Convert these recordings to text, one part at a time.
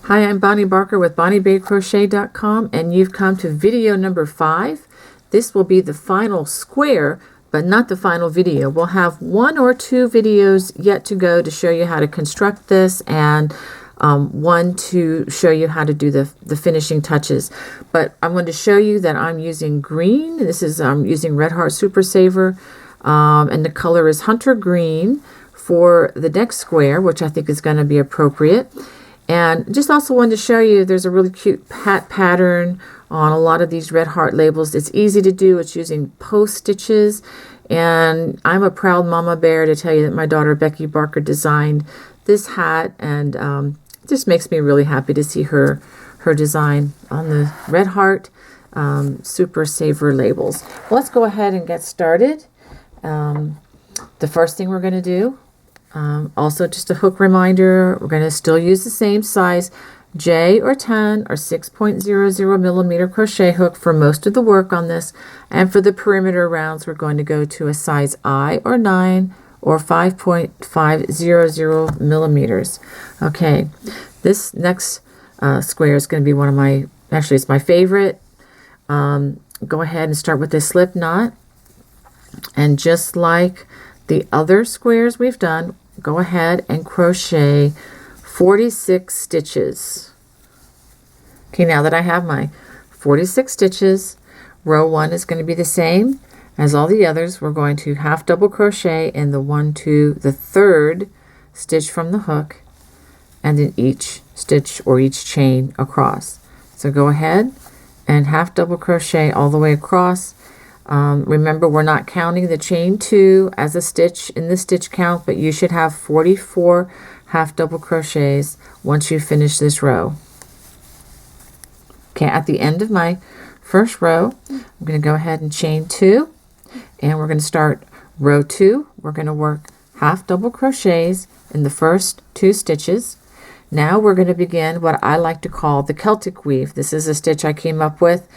Hi, I'm Bonnie Barker with BonnieBabeCrochet.com, and you've come to video number 5. This will be the final square, but not the final video. We'll have 1 or 2 videos yet to go to show you how to construct this, and one to show you how to do the finishing touches. But I'm going to show you that I'm using green. This is using Red Heart Super Saver, and the color is Hunter Green for the next square, which I think is going to be appropriate. And just also wanted to show you there's a really cute pattern on a lot of these Red Heart labels. It's easy to do. It's using post stitches. And I'm a proud mama bear to tell you that my daughter Becky Barker designed this hat, and it just makes me really happy to see her design on the Red Heart Super Saver labels. Well, let's go ahead and get started. The first thing we're going to do, also just a hook reminder, we're going to still use the same size J or 10 or 6.00 millimeter crochet hook for most of the work on this, and for the perimeter rounds we're going to go to a size I or 9 or 5.500 millimeters. Okay, this next square is going to be one of my, actually it's my favorite. Go ahead and start with this slip knot, and just like the other squares we've done, go ahead and crochet 46 stitches. Okay, now that I have my 46 stitches, row 1 is going to be the same as all the others. We're going to half double crochet in the 1 to the 3rd stitch from the hook, and in each stitch or each chain across. So go ahead and half double crochet all the way across. Remember, we're not counting the chain 2 as a stitch in the stitch count, but you should have 44 half double crochets once you finish this row. Okay, at the end of my first row, I'm going to go ahead and chain 2, and we're going to start row 2. We're going to work half double crochets in the first 2 stitches. Now we're going to begin what I like to call the Celtic weave. This is a stitch I came up with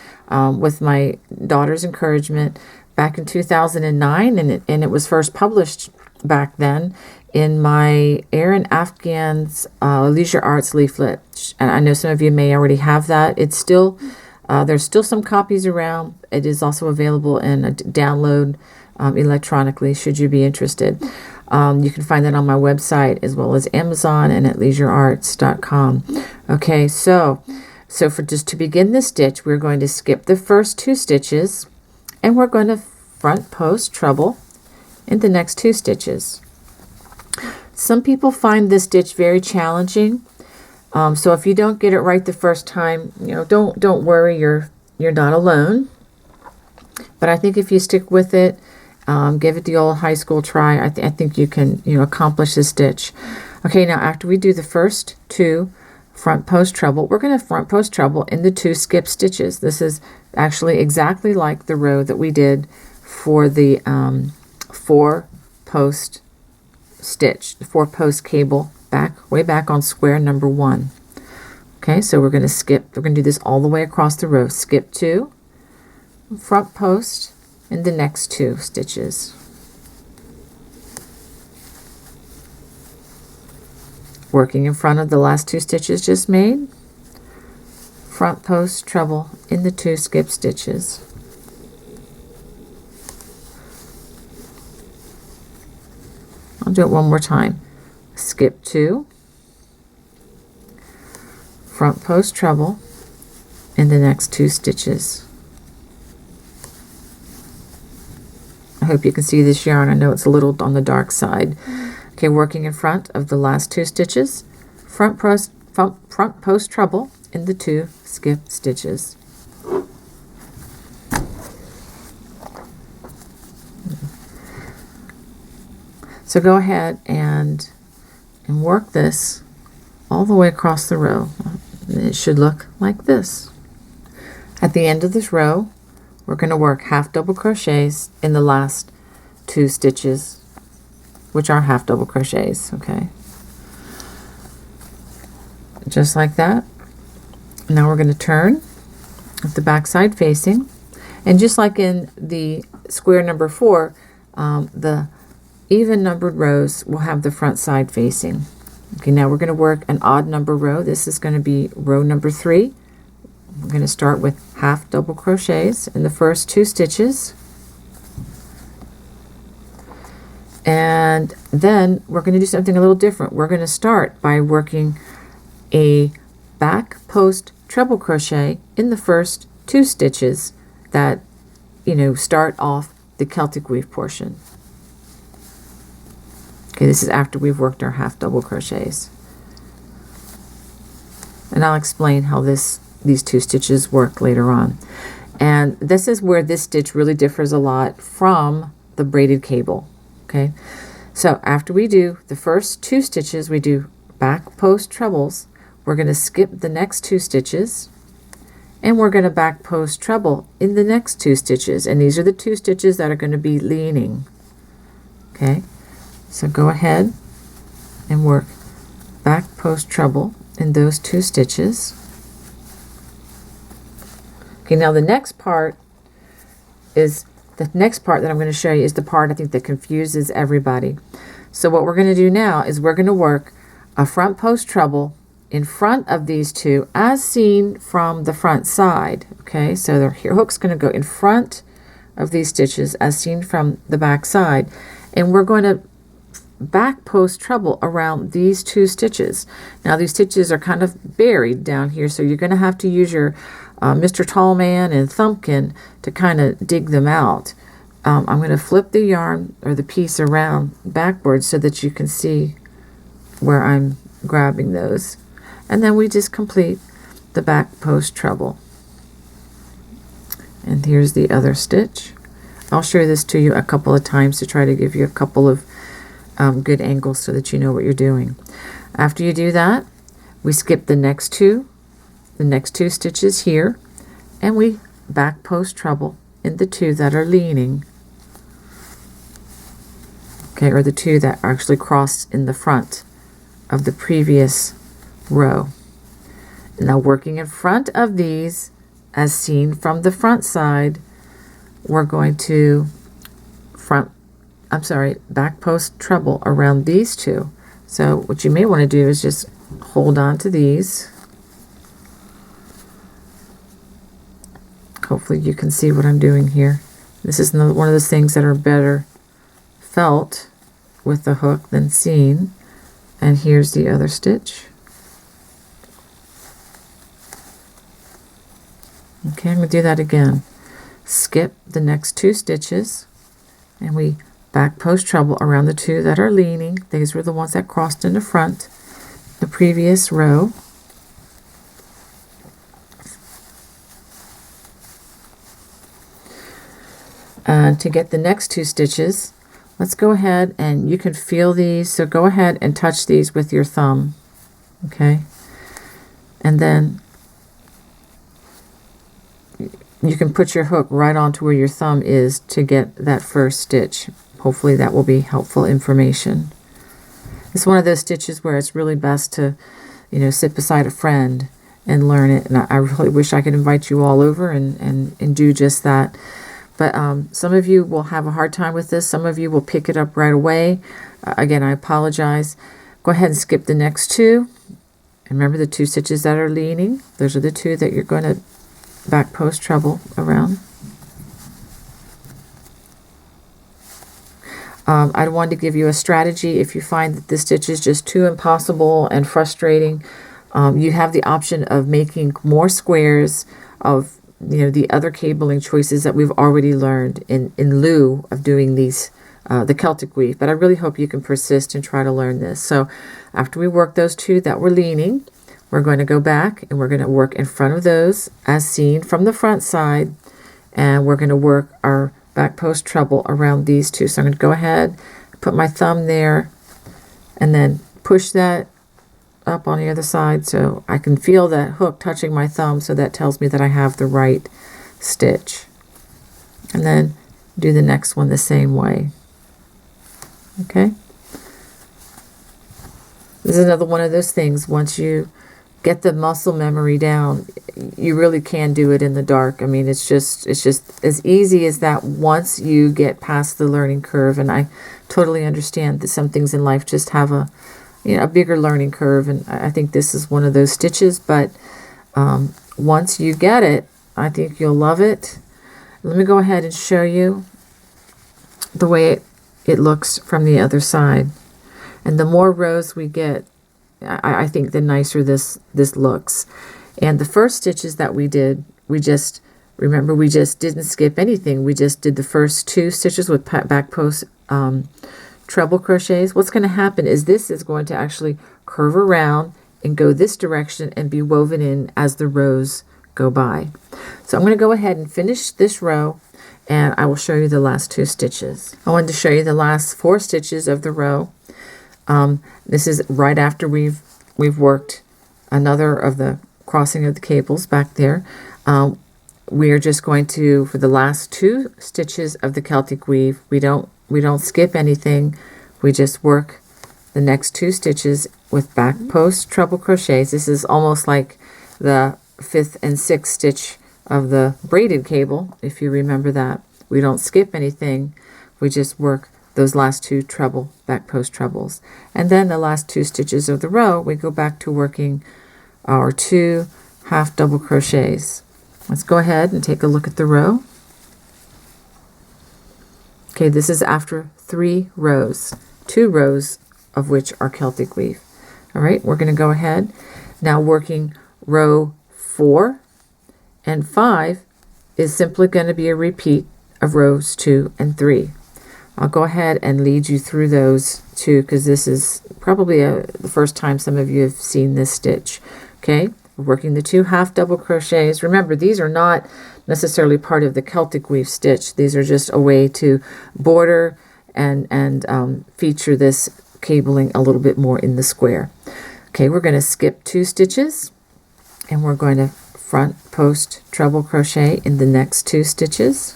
my daughter's encouragement back in 2009, and it was first published back then in my Aran Afghan's Leisure Arts leaflet. And I know some of you may already have that. It's still there's still some copies around. It is also available in a download electronically should you be interested. You can find that on my website as well as Amazon and at leisurearts.com. Okay, so for just to begin this stitch, we're going to skip the first 2 stitches, and we're going to front post treble in the next 2 stitches. Some people find this stitch very challenging, so if you don't get it right the first time, don't worry, you're not alone. But I think if you stick with it, give it the old high school try, I think you can accomplish this stitch. Okay, now after we do the first 2 front post treble, we're going to front post treble in the 2 skip stitches. This is actually exactly like the row that we did for the 4 post stitch, the 4 post cable way back on square number 1. Okay, so we're going to do this all the way across the row. Skip 2, front post in the next 2 stitches. Working in front of the last 2 stitches just made, front post treble in the 2 skip stitches. I'll do it one more time. Skip 2, front post treble in the next 2 stitches. I hope you can see this yarn. I know it's a little on the dark side. Okay, working in front of the last 2 stitches, front post treble in the 2 skip stitches. So go ahead and work this all the way across the row. It should look like this. At the end of this row, we're going to work half double crochets in the last 2 stitches, which are half double crochets. Okay, just like that. Now we're going to turn with the back side facing, and just like in the square number 4, the even numbered rows will have the front side facing. Okay, now we're going to work an odd number row. This is going to be row number 3. We're going to start with half double crochets in the first 2 stitches. And then we're going to do something a little different. We're going to start by working a back post treble crochet in the first 2 stitches that, start off the Celtic weave portion. Okay, this is after we've worked our half double crochets. And I'll explain how these 2 stitches work later on. And this is where this stitch really differs a lot from the braided cable. Okay, so after we do the first 2 stitches, we do back post trebles. We're going to skip the next 2 stitches, and we're going to back post treble in the next 2 stitches. And these are the 2 stitches that are going to be leaning. Okay, so go ahead and work back post treble in those 2 stitches. Okay, now the next part that I'm going to show you is the part I think that confuses everybody. So what we're going to do now is we're going to work a front post treble in front of these 2 as seen from the front side. Okay, so the hook's going to go in front of these stitches as seen from the back side, and we're going to back post treble around these 2 stitches. Now these stitches are kind of buried down here, so you're going to have to use your Mr. Tallman and Thumbkin to kind of dig them out. I'm going to flip the yarn or the piece around backwards so that you can see where I'm grabbing those. And then we just complete the back post treble. And here's the other stitch. I'll show this to you a couple of times to try to give you a couple of good angles so that you know what you're doing. After you do that, we skip the next two stitches here, and we back post treble in the 2 that are leaning. Okay, or the 2 that are actually crossed in the front of the previous row. Now working in front of these as seen from the front side, we're going to back post treble around these 2. So what you may want to do is just hold on to these. Hopefully you can see what I'm doing here. This is one of those things that are better felt with the hook than seen. And here's the other stitch. Okay, I'm going to do that again. Skip the next 2 stitches, and we back post treble around the 2 that are leaning. These were the ones that crossed in the front, the previous row. And to get the next 2 stitches, let's go ahead, and you can feel these, so go ahead and touch these with your thumb. Okay, and then you can put your hook right onto where your thumb is to get that first stitch. Hopefully that will be helpful information. It's one of those stitches where it's really best to, sit beside a friend and learn it. And I really wish I could invite you all over and do just that. But some of you will have a hard time with this. Some of you will pick it up right away. Again, I apologize. Go ahead and skip the next 2. And remember the 2 stitches that are leaning. Those are the 2 that you're going to back post treble around. I wanted to give you a strategy. If you find that this stitch is just too impossible and frustrating, you have the option of making more squares of the other cabling choices that we've already learned in lieu of doing these the Celtic weave. But I really hope you can persist and try to learn this. So after we work those 2 that were leaning, we're going to go back and we're going to work in front of those as seen from the front side, and we're going to work our back post treble around these 2. So I'm going to go ahead, put my thumb there, and then push that up on the other side so I can feel that hook touching my thumb, so that tells me that I have the right stitch. And then do the next one the same way. Okay, this is another one of those things, once you get the muscle memory down, you really can do it in the dark. I mean, it's just as easy as that once you get past the learning curve. And I totally understand that some things in life just have a a bigger learning curve, and I think this is one of those stitches, but once you get it, I think you'll love it. Let me go ahead and show you the way it looks from the other side. And the more rows we get, I think the nicer this looks. And the first stitches that we did, remember, we just didn't skip anything. We just did the first 2 stitches with back post treble crochets. What's going to happen is this is going to actually curve around and go this direction and be woven in as the rows go by. So I'm going to go ahead and finish this row, and I will show you the last 2 stitches. I wanted to show you the last 4 stitches of the row. This is right after we've worked another of the crossing of the cables back there. We are just going to, for the last 2 stitches of the Celtic weave, we don't skip anything. We just work the next 2 stitches with back post treble crochets. This is almost like the 5th and 6th stitch of the braided cable, if you remember that. We don't skip anything. We just work those last 2 treble back post trebles. And then the last 2 stitches of the row, we go back to working our 2 half double crochets. Let's go ahead and take a look at the row. Okay, this is after 3 rows, 2 rows of which are Celtic weave. All right, we're going to go ahead now. Working row 4 and 5 is simply going to be a repeat of rows 2 and 3. I'll go ahead and lead you through those 2 because this is probably the first time some of you have seen this stitch. Okay, we're working the 2 half double crochets. Remember, these are not necessarily part of the Celtic weave stitch. These are just a way to border and feature this cabling a little bit more in the square. Okay, we're going to skip 2 stitches, and we're going to front post treble crochet in the next 2 stitches,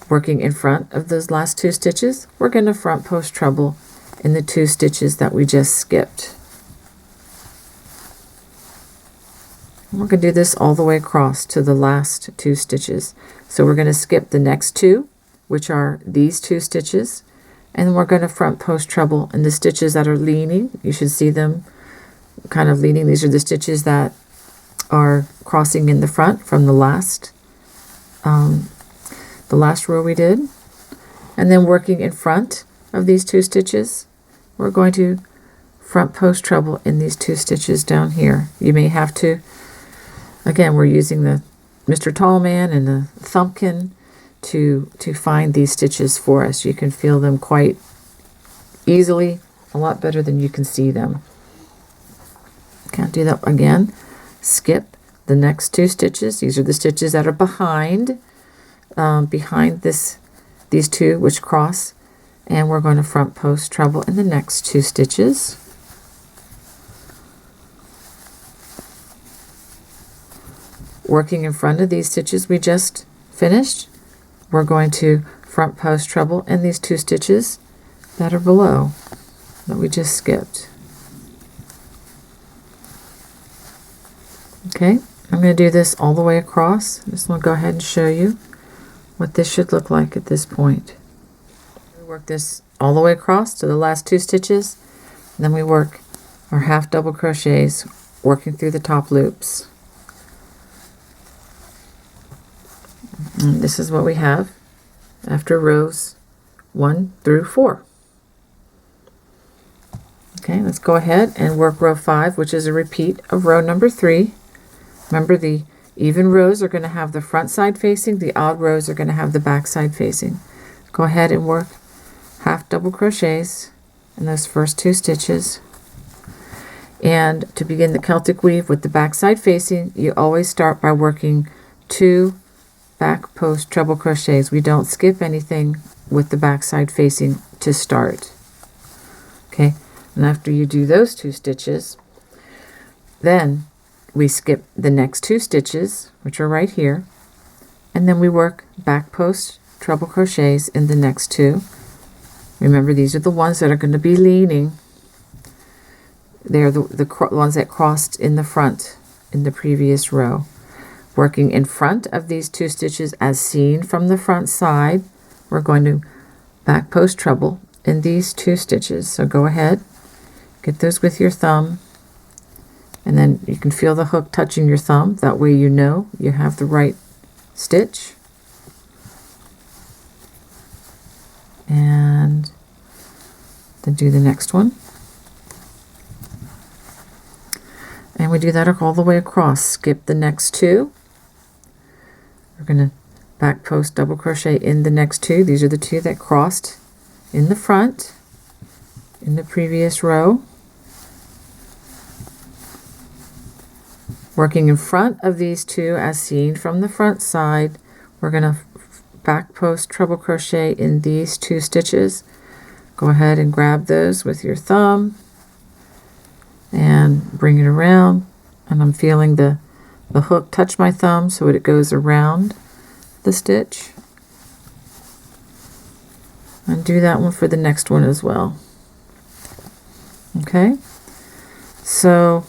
working in front of those last 2 stitches. We're going to front post treble in the 2 stitches that we just skipped. And we're going to do this all the way across to the last 2 stitches. So we're going to skip the next 2, which are these 2 stitches, and then we're going to front post treble in the stitches that are leaning. You should see them kind of leaning. These are the stitches that are crossing in the front from the last row we did. And then working in front of these 2 stitches, we're going to front post treble in these 2 stitches down here. You may have to, again, we're using the Mr. Tallman and the thumbkin to find these stitches for us. You can feel them quite easily, a lot better than you can see them. Can't do that again. Skip the next 2 stitches. These are the stitches that are behind these 2 which cross, and we're going to front post treble in the next 2 stitches. Working in front of these stitches we just finished, we're going to front post treble in these 2 stitches that are below that we just skipped. Okay, I'm going to do this all the way across. I just want to go ahead and show you what this should look like at this point. We work this all the way across to the last 2 stitches, and then we work our half double crochets working through the top loops. And this is what we have after rows 1 through 4. Okay, let's go ahead and work row 5, which is a repeat of row number 3. Remember, the even rows are going to have the front side facing, the odd rows are going to have the back side facing. Go ahead and work half double crochets in those first 2 stitches. And to begin the Celtic weave with the back side facing, you always start by working 2 back post treble crochets. We don't skip anything with the back side facing to start. Okay, and after you do those 2 stitches, then we skip the next 2 stitches, which are right here, and then we work back post treble crochets in the next 2. Remember, these are the ones that are going to be leaning. They're the ones that crossed in the front in the previous row. Working in front of these 2 stitches as seen from the front side, we're going to back post treble in these 2 stitches. So go ahead, get those with your thumb, and then you can feel the hook touching your thumb. That way you know you have the right stitch. And then do the next one. And we do that all the way across. Skip the next 2. We're going to back post double crochet in the next 2. These are the 2 that crossed in the front in the previous row. Working in front of these 2 as seen from the front side, we're going to back post treble crochet in these 2 stitches. Go ahead and grab those with your thumb and bring it around, and I'm feeling the hook touch my thumb so it goes around the stitch. And do that one for the next one as well. Okay, so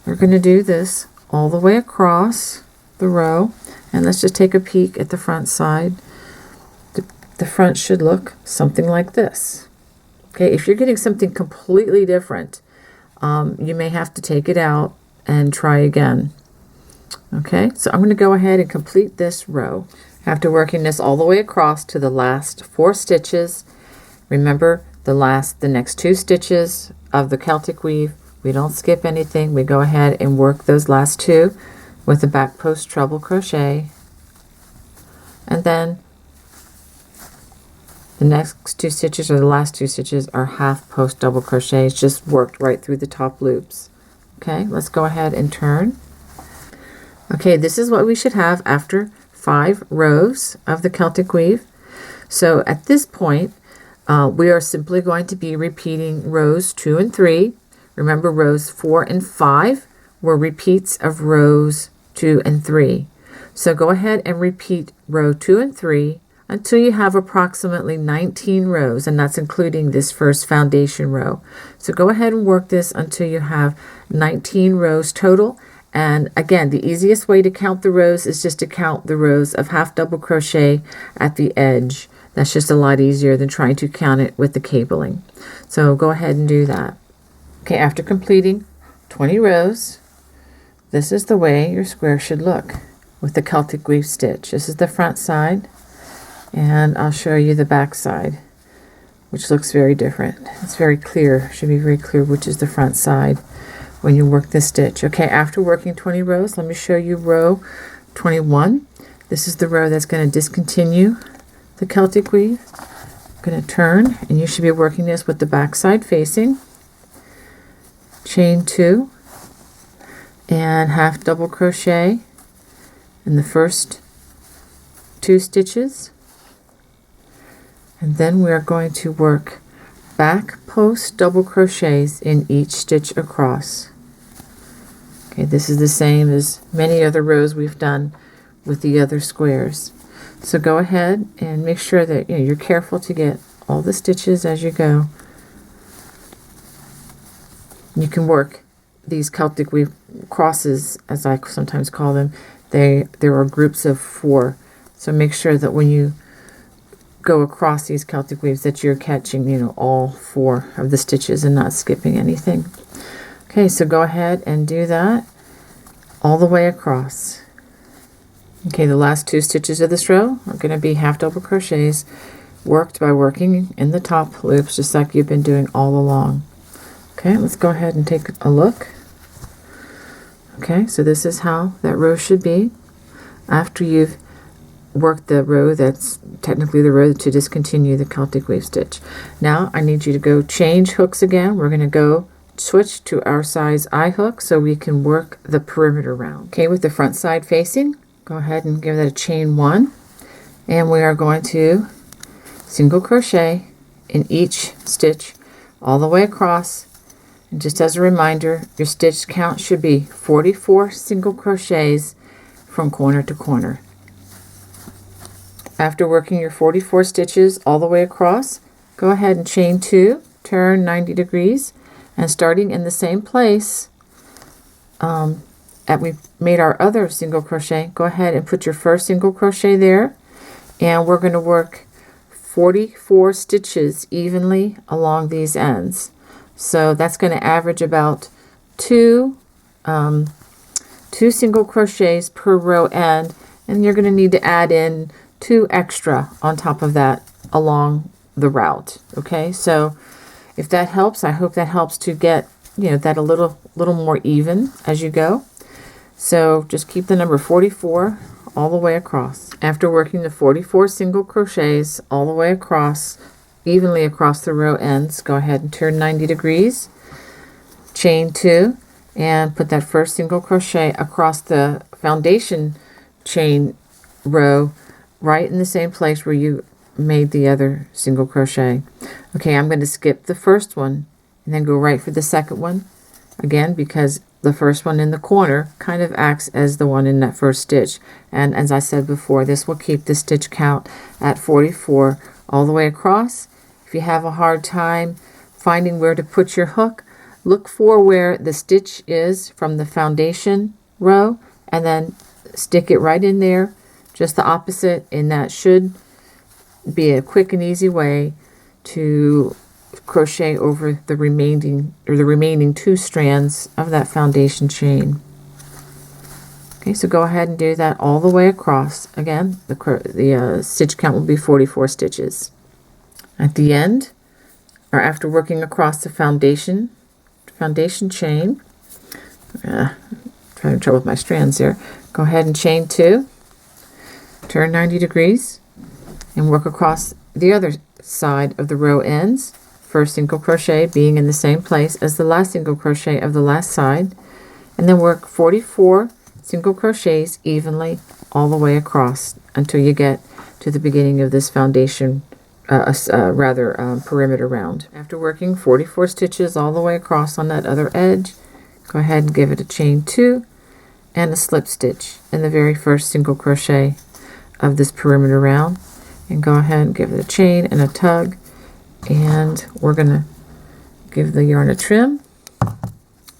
we're going to do this all the way across the row, and let's just take a peek at the front side. The front should look something like this. Okay, if you're getting something completely different, you may have to take it out and try again. Okay, so I'm going to go ahead and complete this row. After working this all the way across to the last 4 stitches, remember the next 2 stitches of the Celtic weave, we don't skip anything. We go ahead and work those last 2 with the back post treble crochet, and then the next 2 stitches, or the last 2 stitches, are half post double crochets, just worked right through the top loops. Okay, let's go ahead and turn. Okay, this is what we should have after 5 rows of the Celtic weave. So at this point, we are simply going to be repeating rows 2 and 3. Remember, rows 4 and 5 were repeats of rows 2 and 3. So go ahead and repeat row 2 and 3 until you have approximately 19 rows, and that's including this first foundation row. So go ahead and work this until you have 19 rows total. And again, the easiest way to count the rows is just to count the rows of half double crochet at the edge. That's just a lot easier than trying to count it with the cabling. So go ahead and do that. Okay, after completing 20 rows, this is the way your square should look with the Celtic weave stitch. This is the front side, and I'll show you the back side, which looks very different. It's very clear, should be very clear which is the front side when you work this stitch. Okay, after working 20 rows, let me show you row 21. This is the row that's going to discontinue the Celtic weave. I'm going to turn, and you should be working this with the back side facing. Chain 2 and half double crochet in the first 2 stitches, and then we are going to work back post double crochets in each stitch across. Okay, this is the same as many other rows we've done with the other squares. So go ahead and make sure that you're careful to get all the stitches as you go. You can work these Celtic weave crosses, as I sometimes call them. There are groups of 4. So make sure that when you go across these Celtic weaves that you're catching, all 4 of the stitches and not skipping anything. Okay, so go ahead and do that all the way across. Okay, the last 2 stitches of this row are going to be half double crochets worked by working in the top loops, just like you've been doing all along. Okay, let's go ahead and take a look. Okay, so this is how that row should be after you've worked the row that's technically the row to discontinue the Celtic weave stitch. Now I need you to go change hooks again. We're going to go switch to our size I hook so we can work the perimeter round. Okay, with the front side facing, go ahead and give that a chain 1, and we are going to single crochet in each stitch all the way across. And just as a reminder, your stitch count should be 44 single crochets from corner to corner. After working your 44 stitches all the way across, go ahead and chain 2, turn 90 degrees, and starting in the same place that we made our other single crochet, go ahead and put your first single crochet there, and we're going to work 44 stitches evenly along these ends. So that's going to average about two single crochets per row end, and you're going to need to add in 2 extra on top of that along the route. Okay, so if that helps, I hope that helps to get, you know, that a little more even as you go. So just keep the number 44 all the way across. After working the 44 single crochets all the way across, evenly across the row ends, go ahead and turn 90 degrees, chain 2, and put that first single crochet across the foundation chain row right in the same place where you made the other single crochet. Okay, I'm going to skip the first one and then go right for the second one again, because the first one in the corner kind of acts as the one in that first stitch. And as I said before, this will keep the stitch count at 44 all the way across. If you have a hard time finding where to put your hook, look for where the stitch is from the foundation row and then stick it right in there, just the opposite, and that should be a quick and easy way to crochet over the remaining 2 strands of that foundation chain. Okay, so go ahead and do that all the way across. Again, the stitch count will be 44 stitches. At the end, or after working across the foundation chain, trying to trouble with my strands here. Go ahead and chain 2, turn 90 degrees, and work across the other side of the row ends. First single crochet being in the same place as the last single crochet of the last side, and then work 44 single crochets evenly all the way across until you get to the beginning of this foundation perimeter round. After working 44 stitches all the way across on that other edge, go ahead and give it a chain 2 and a slip stitch in the very first single crochet of this perimeter round, and go ahead and give it a chain and a tug, and we're going to give the yarn a trim.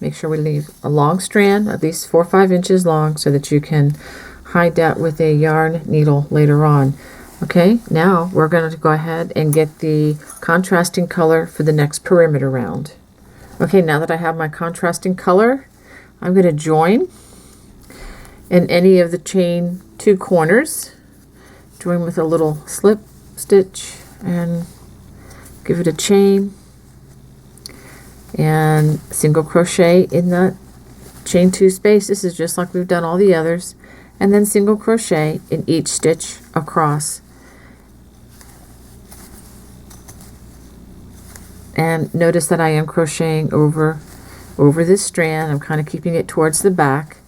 Make sure we leave a long strand, at least 4 or 5 inches long, so that you can hide that with a yarn needle later on. Okay, now we're going to go ahead and get the contrasting color for the next perimeter round. Okay, now that I have my contrasting color, I'm going to join in any of the chain 2 corners, join with a little slip stitch and give it a chain and single crochet in the chain 2 space. This is just like we've done all the others, and then single crochet in each stitch across. And notice that I am crocheting over this strand. I'm kind of keeping it towards the back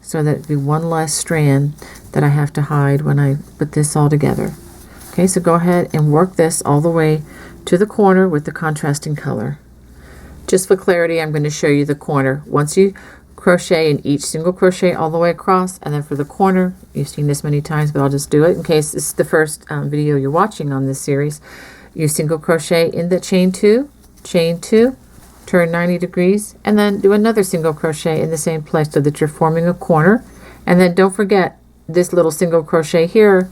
so that it'd be one less strand that I have to hide when I put this all together. Okay, so go ahead and work this all the way to the corner with the contrasting color. Just for clarity, I'm going to show you the corner. Once you crochet in each single crochet all the way across, and then for the corner, you've seen this many times, but I'll just do it in case this is the first video you're watching on this series. You single crochet in the chain 2, turn 90 degrees, and then do another single crochet in the same place so that you're forming a corner. And then don't forget, this little single crochet here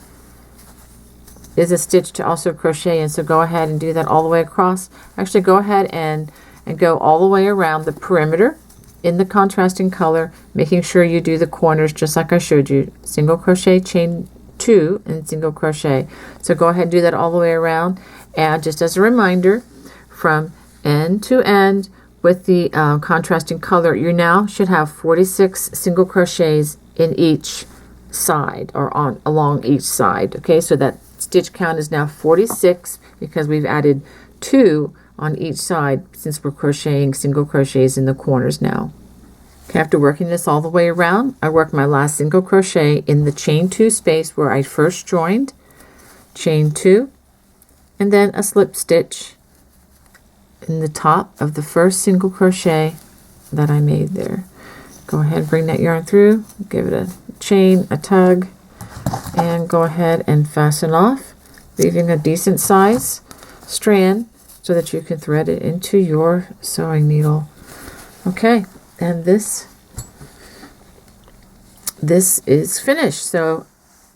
is a stitch to also crochet in, so go ahead and do that all the way across. Actually, go ahead and go all the way around the perimeter in the contrasting color, making sure you do the corners just like I showed you. Single crochet, chain 2, and single crochet. So go ahead and do that all the way around. And just as a reminder, from end to end with the contrasting color, you now should have 46 single crochets in each side, or along each side. Okay, so that stitch count is now 46 because we've added 2 on each side since we're crocheting single crochets in the corners now. Okay, after working this all the way around, I work my last single crochet in the chain 2 space where I first joined, chain 2, and then a slip stitch in the top of the first single crochet that I made there. Go ahead and bring that yarn through, give it a chain, a tug, and go ahead and fasten off, leaving a decent size strand so that you can thread it into your sewing needle. Okay, and this is finished. So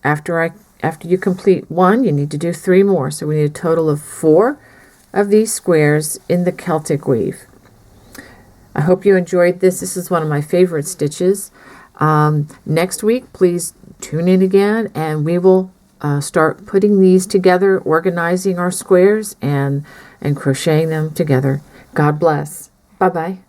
after after you complete one, you need to do 3 more. So we need a total of 4 of these squares in the Celtic weave. I hope you enjoyed this. This is one of my favorite stitches. Next week, please tune in again, and we will start putting these together, organizing our squares and crocheting them together. God bless. Bye-bye.